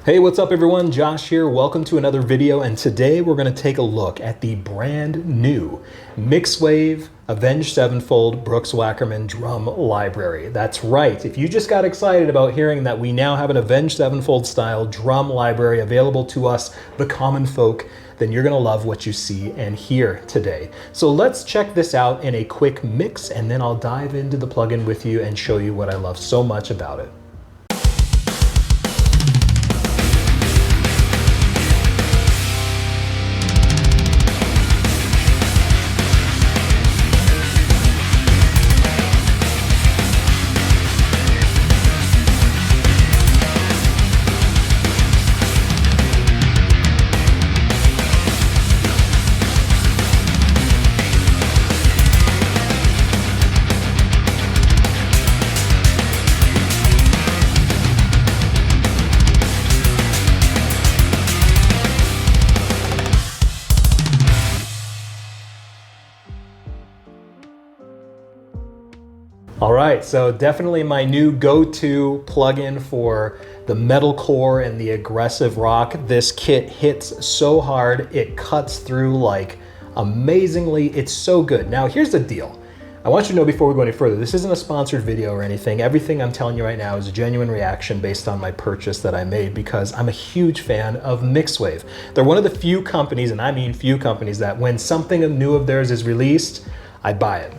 Hey, what's up everyone? Josh here. Welcome to another video, and today we're going to take a look at the brand new Mixwave Avenged Sevenfold Brooks Wackerman drum library. That's right. If you just got excited about hearing that we now have an Avenged Sevenfold style drum library available to us, the common folk, then you're going to love what you see and hear today. So let's check this out in a quick mix, and then I'll dive into the plugin with you and show you what I love so much about it. All right, so definitely my new go-to plugin for the metalcore and the aggressive rock. This kit hits so hard, it cuts through like amazingly. It's so good. Now here's the deal. I want you to know before we go any further, this isn't a sponsored video or anything. Everything I'm telling you right now is a genuine reaction based on my purchase that I made because I'm a huge fan of Mixwave. They're one of the few companies, and I mean few companies, that when something new of theirs is released, I buy it.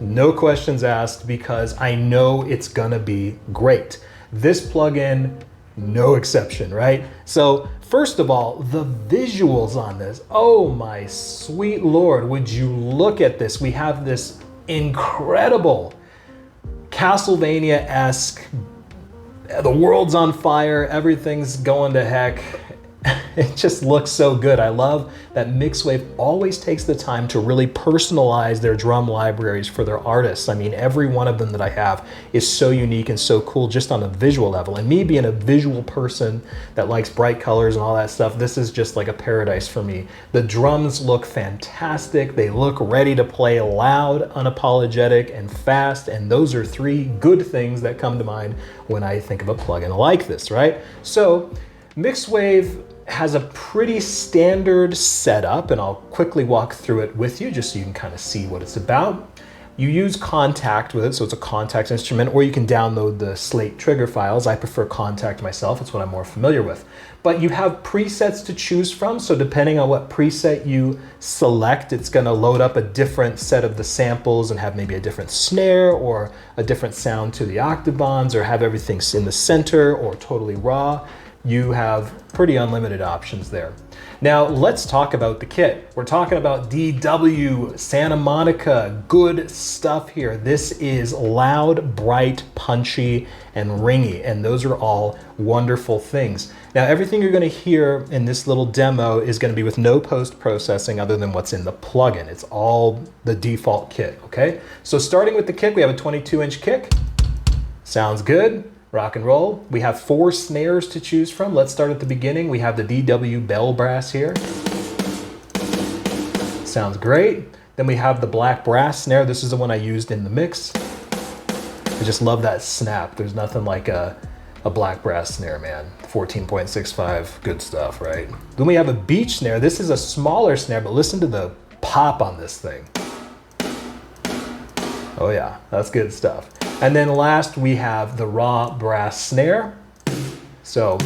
No questions asked, because I know it's gonna be great. This plugin, no exception, right? So first of all, the visuals on this, oh my sweet Lord, would you look at this? We have this incredible Castlevania-esque, the world's on fire, everything's going to heck. It just looks so good. I love that Mixwave always takes the time to really personalize their drum libraries for their artists. I mean, every one of them that I have is so unique and so cool just on a visual level. And me being a visual person that likes bright colors and all that stuff, this is just like a paradise for me. The drums look fantastic. They look ready to play loud, unapologetic, and fast. And those are three good things that come to mind when I think of a plugin like this, right? So Mixwave has a pretty standard setup, and I'll quickly walk through it with you just so you can kind of see what it's about. You use Contact with it, so it's a Contact instrument, or you can download the Slate trigger files. I prefer Contact myself, it's what I'm more familiar with. But you have presets to choose from, so depending on what preset you select, it's gonna load up a different set of the samples and have maybe a different snare or a different sound to the octobans, or have everything in the center or totally raw. You have pretty unlimited options there. Now let's talk about the kit. We're talking about DW, Santa Monica, good stuff here. This is loud, bright, punchy, and ringy, and those are all wonderful things. Now everything you're gonna hear in this little demo is gonna be with no post-processing other than what's in the plugin. It's all the default kit, okay? So starting with the kick, we have a 22-inch kick. Sounds good. Rock and roll. We have 4 snares to choose from. Let's start at the beginning. We have the DW bell brass here. Sounds great. Then we have the black brass snare. This is the one I used in the mix. I just love that snap. There's nothing like a black brass snare, man. 14.65, good stuff, right? Then we have a beach snare. This is a smaller snare, but listen to the pop on this thing. Oh yeah, that's good stuff. And then last we have the raw brass snare. So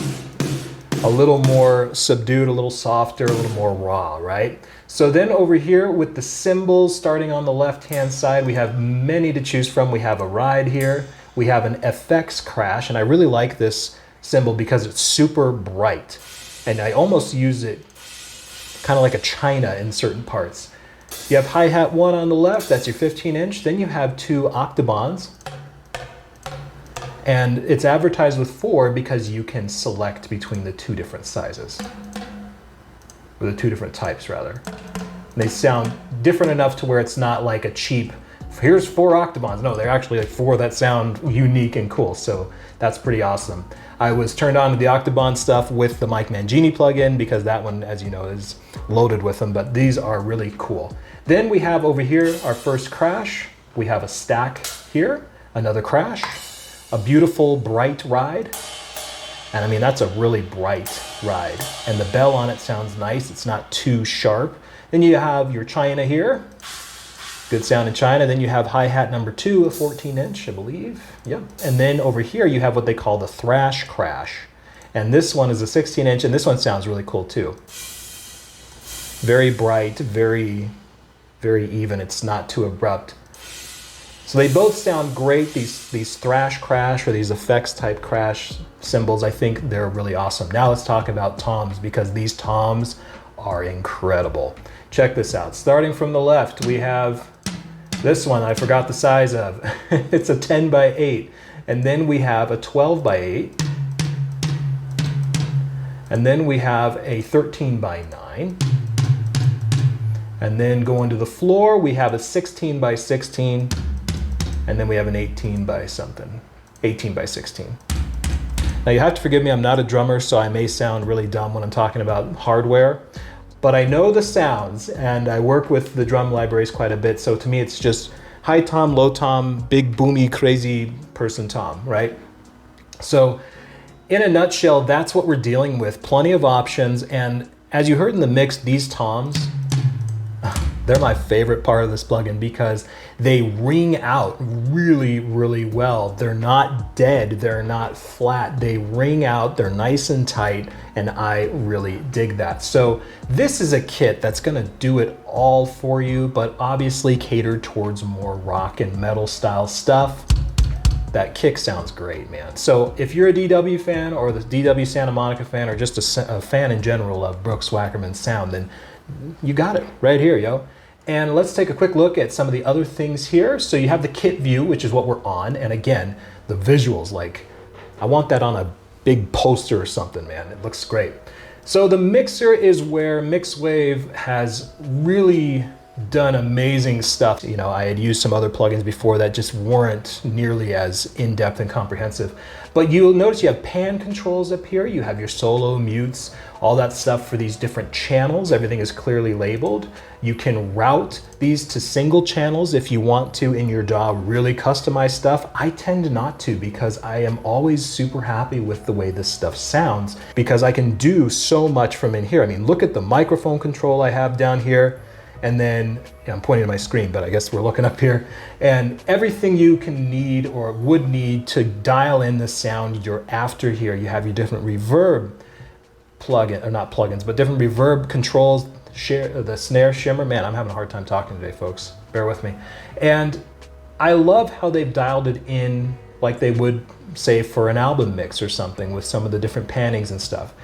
a little more subdued, a little softer, a little more raw, right? So then over here with the cymbals, starting on the left-hand side, we have many to choose from. We have a ride here. We have an FX crash, and I really like this cymbal because it's super bright. And I almost use it kind of like a china in certain parts. You have hi-hat 1 on the left, that's your 15-inch. Then you have 2 octobans. And it's advertised with 4 because you can select between the 2 different sizes, or the 2 different types rather. And they sound different enough to where it's not like a cheap, here's 4 octobans. No, they're actually like 4 that sound unique and cool. So that's pretty awesome. I was turned on to the octoban stuff with the Mike Mangini plugin because that one, as you know, is loaded with them, but these are really cool. Then we have over here our first crash. We have a stack here, another crash, a beautiful bright ride, And I mean, that's a really bright ride. And the bell on it sounds nice. It's not too sharp. Then you have your China here. Good sound in China. Then you have hi-hat number 2, a 14-inch, I believe. Yep. And then over here you have what they call the thrash crash. And this one is a 16-inch, and this one sounds really cool too. Very bright, very, very even. It's not too abrupt. So they both sound great. These thrash crash or these effects type crash cymbals, I think they're really awesome. Now let's talk about toms, because these toms are incredible. Check this out. Starting from the left, we have this one I forgot the size of. It's a 10 by 8. And then we have a 12 by 8. And then we have a 13 by 9. And then going to the floor, we have a 16 by 16. And then we have an 18 by something, 18 by 16. Now you have to forgive me, I'm not a drummer, so I may sound really dumb when I'm talking about hardware, but I know the sounds and I work with the drum libraries quite a bit. So to me, it's just high tom, low tom, big boomy, crazy person tom, right? So in a nutshell, that's what we're dealing with. Plenty of options. And as you heard in the mix, these toms, they're my favorite part of this plugin because they ring out really, really well. They're not dead, they're not flat. They ring out, they're nice and tight, and I really dig that. So this is a kit that's gonna do it all for you, but obviously catered towards more rock and metal style stuff. That kick sounds great, man. So if you're a DW fan or the DW Santa Monica fan or just a fan in general of Brooks Wackerman's sound, then you got it right here, yo. And let's take a quick look at some of the other things here. So you have the kit view, which is what we're on. And again, the visuals, like I want that on a big poster or something, man. It looks great. So the mixer is where Mixwave has really done amazing stuff. You know, I had used some other plugins before that just weren't nearly as in-depth and comprehensive. But you'll notice you have pan controls up here. You have your solo, mutes, all that stuff for these different channels. Everything is clearly labeled. You can route these to single channels if you want to in your DAW, really customize stuff. I tend not to because I am always super happy with the way this stuff sounds because I can do so much from in here. I mean, look at the microphone control I have down here. And then I'm pointing to my screen, but I guess we're looking up here. And everything you can need or would need to dial in the sound you're after here. You have your different reverb plugin, or not plugins, but different reverb controls, the snare shimmer. Man, I'm having a hard time talking today, folks. Bear with me. And I love how they've dialed it in like they would say for an album mix or something with some of the different pannings and stuff.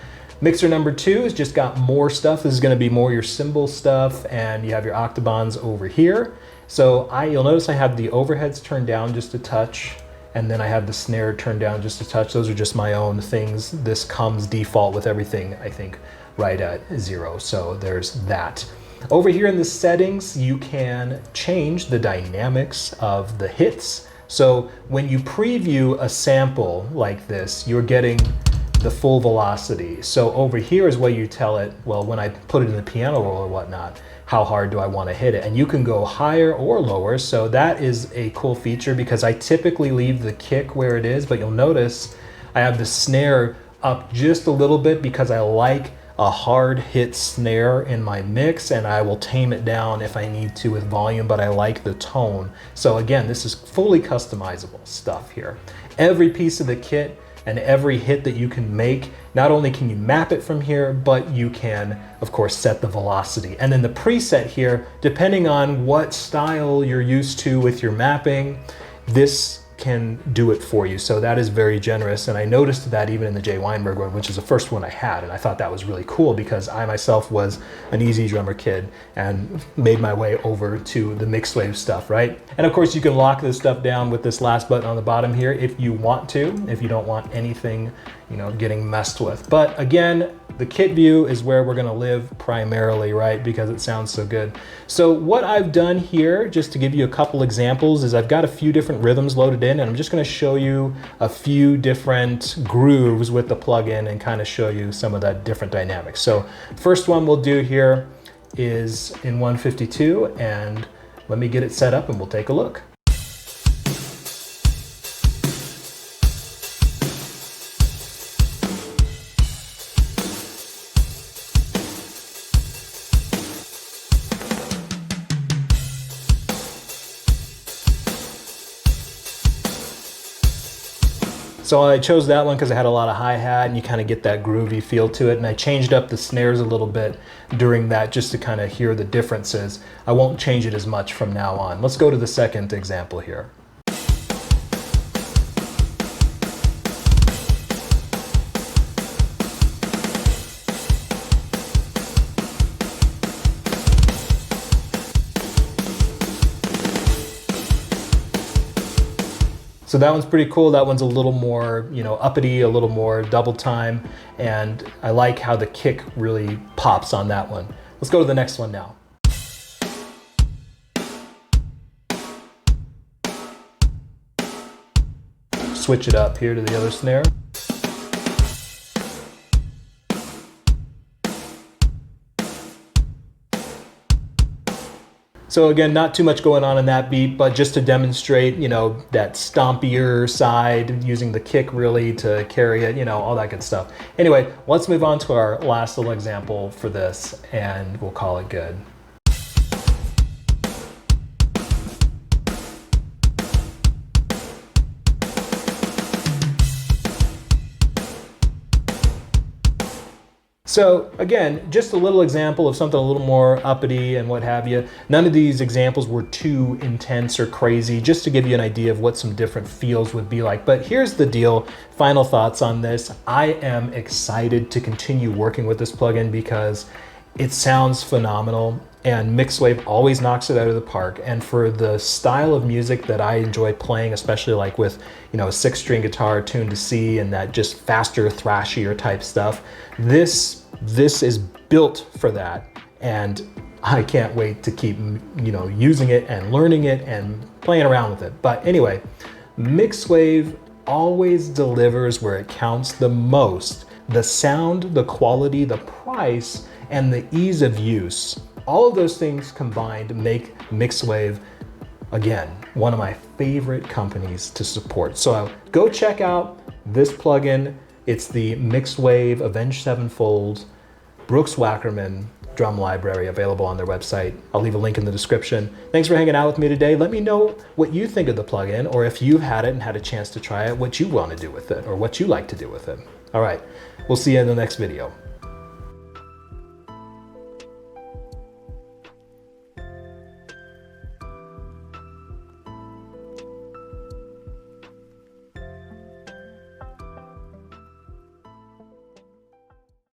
Mixer number 2 has just got more stuff. This is going to be more your cymbal stuff, and you have your octobans over here. So you'll notice I have the overheads turned down just a touch, and then I have the snare turned down just a touch. Those are just my own things. This comes default with everything, I think, right at 0. So there's that. Over here in the settings, you can change the dynamics of the hits. So when you preview a sample like this, you're getting the full velocity. So over here is where you tell it, well, when I put it in the piano roll or whatnot, how hard do I want to hit it? And you can go higher or lower. So that is a cool feature because I typically leave the kick where it is, but you'll notice I have the snare up just a little bit because I like a hard hit snare in my mix, and I will tame it down if I need to with volume, but I like the tone. So again, this is fully customizable stuff here. Every piece of the kit and every hit that you can make, not only can you map it from here, but you can, of course, set the velocity. And then the preset here, depending on what style you're used to with your mapping, this can do it for you. So that is very generous. And I noticed that even in the Jay Weinberg one, which is the first one I had. And I thought that was really cool because I myself was an easy drummer kid and made my way over to the Mixwave stuff, right? And of course you can lock this stuff down with this last button on the bottom here if you want to, if you don't want anything, you know, getting messed with. But again, the kit view is where we're gonna live primarily, right? Because it sounds so good. So what I've done here, just to give you a couple examples, is I've got a few different rhythms loaded in, and I'm just gonna show you a few different grooves with the plugin and kind of show you some of that different dynamics. So first one we'll do here is in 152, and let me get it set up and we'll take a look. So I chose that one because it had a lot of hi-hat and you kind of get that groovy feel to it. And I changed up the snares a little bit during that just to kind of hear the differences. I won't change it as much from now on. Let's go to the second example here. So that one's pretty cool. That one's a little more, uppity, a little more double time. And I like how the kick really pops on that one. Let's go to the next one now. Switch it up here to the other snare. So again, not too much going on in that beat, but just to demonstrate, that stompier side, using the kick really to carry it, all that good stuff. Anyway, let's move on to our last little example for this, and we'll call it good. So again, just a little example of something a little more uppity and what have you. None of these examples were too intense or crazy, just to give you an idea of what some different feels would be like. But here's the deal, final thoughts on this. I am excited to continue working with this plugin because it sounds phenomenal and Mixwave always knocks it out of the park. And for the style of music that I enjoy playing, especially like with, a 6-string guitar tuned to C and that just faster, thrashier type stuff, this is built for that. And I can't wait to keep, using it and learning it and playing around with it. But anyway, Mixwave always delivers where it counts the most. The sound, the quality, the price, and the ease of use. All of those things combined make Mixwave, again, one of my favorite companies to support. So go check out this plugin. It's the Mixwave Avenged Sevenfold Brooks Wackerman drum library, available on their website. I'll leave a link in the description. Thanks for hanging out with me today. Let me know what you think of the plugin, or if you've had it and had a chance to try it, what you want to do with it or what you like to do with it. All right, we'll see you in the next video.